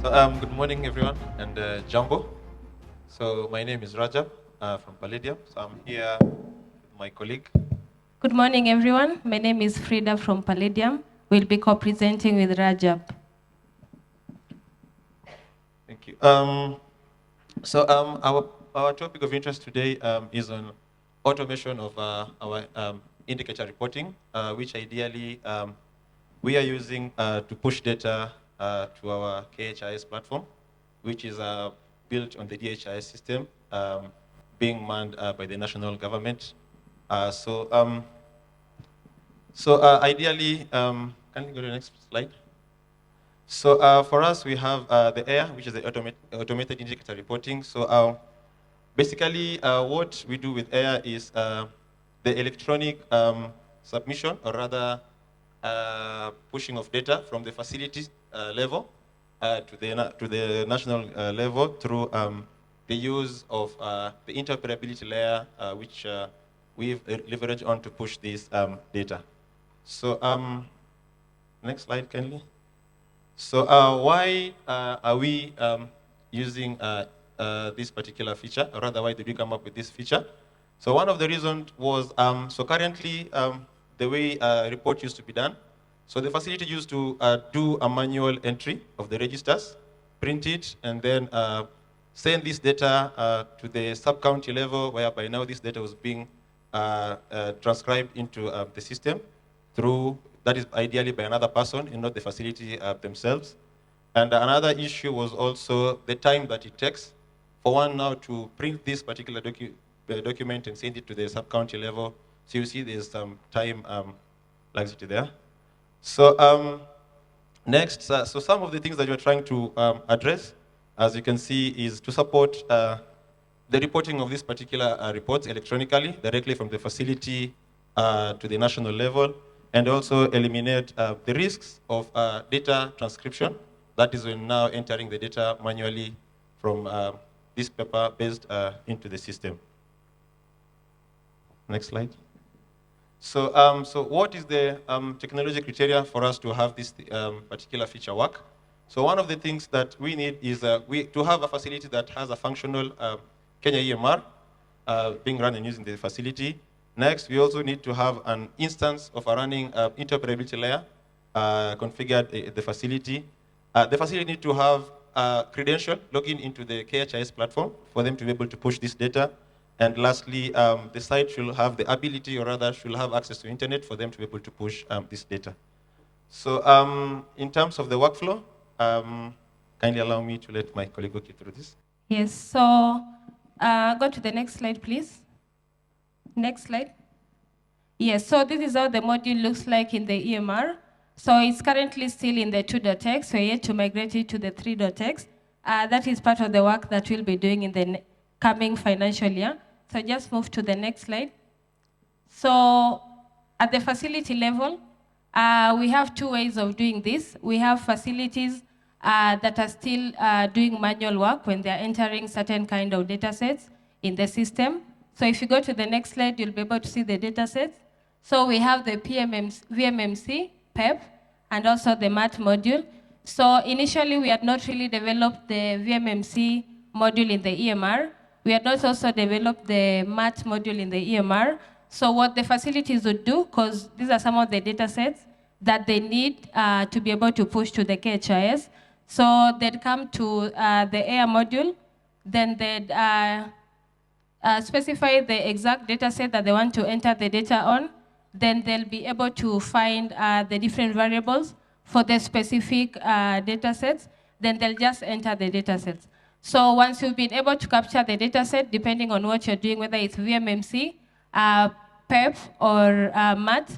Good morning, everyone, and Jumbo. So my name is Rajab from Palladium. So I'm here with my colleague. Good morning, everyone. My name is Frida from Palladium. We'll be co-presenting with Rajab. Thank you. Our topic of interest today is on automation of our indicator reporting, which ideally we are using to push data to our KHIS platform, which is built on the DHIS system, being manned by the national government. Ideally, can you go to the next slide? So for us, we have the AIR, which is the automated indicator reporting. So basically, what we do with AIR is the electronic submission, or rather pushing of data from the facilities level to the national level through the use of the interoperability layer, which we've leveraged on to push this data. So next slide, kindly. So why are we using this particular feature, or rather, why did we come up with this feature? So one of the reasons was, so currently, the way report used to be done, so the facility used to do a manual entry of the registers, print it, and then send this data to the sub-county level, whereby now this data was being transcribed into the system through, that is ideally by another person and not the facility themselves. And another issue was also the time that it takes for one now to print this particular document and send it to the sub-county level. So you see there's some time laxity there. So next, so some of the things that we're trying to address, as you can see, is to support the reporting of these particular reports electronically, directly from the facility to the national level, and also eliminate the risks of data transcription. That is when now entering the data manually from this paper-based into the system. Next slide. So, so what is the technology criteria for us to have this particular feature work? So one of the things that we need is to have a facility that has a functional Kenya EMR being run and using the facility. Next, we also need to have an instance of a running interoperability layer configured at the facility. The facility needs to have a credential login into the KHIS platform for them to be able to push this data. And lastly, the site should have the ability, or rather should have access to internet for them to be able to push this data. So in terms of the workflow, kindly allow me to let my colleague walk you through this. Yes, so go to the next slide, please. Next slide. Yes, so this is how the module looks like in the EMR. So it's currently still in the 2.x, so yet to migrate it to the 3.x. That is part of the work that we'll be doing in the coming financial year. So just move to the next slide. So at the facility level, we have two ways of doing this. We have facilities that are still doing manual work when they're entering certain kind of data sets in the system. So if you go to the next slide, you'll be able to see the data sets. So we have the VMMC, PEP, and also the MAT module. So initially, we had not really developed the VMMC module in the EMR. We had not also developed the MAT module in the EMR. So what the facilities would do, because these are some of the data sets that they need to be able to push to the KHIS. So they'd come to the AIR module, then they'd specify the exact data set that they want to enter the data on. Then they'll be able to find the different variables for the specific data sets. Then they'll just enter the data sets. So once you've been able to capture the data set, depending on what you're doing, whether it's VMMC, PEP, or MAT,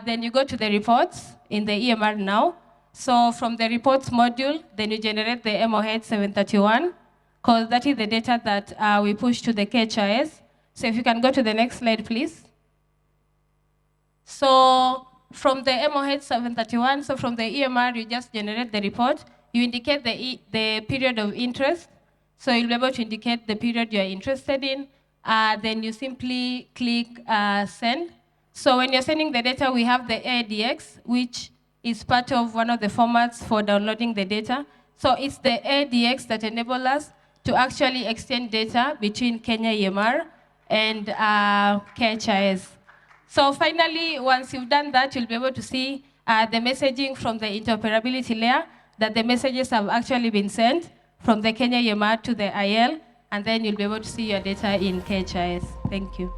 then you go to the reports in the EMR now. So from the reports module, then you generate the MOH 731, because that is the data that we push to the KHIS. So if you can go to the next slide, please. So from the MOH 731, so from the EMR, you just generate the report. You indicate the period of interest. So you'll be able to indicate the period you're interested in. Then you simply click send. So when you're sending the data, we have the ADX, which is part of one of the formats for downloading the data. So it's the ADX that enables us to actually exchange data between Kenya EMR and KHIS. So finally, once you've done that, you'll be able to see the messaging from the interoperability layer, that the messages have actually been sent from the Kenya EMR to the IL, and then you'll be able to see your data in KHIS. Thank you.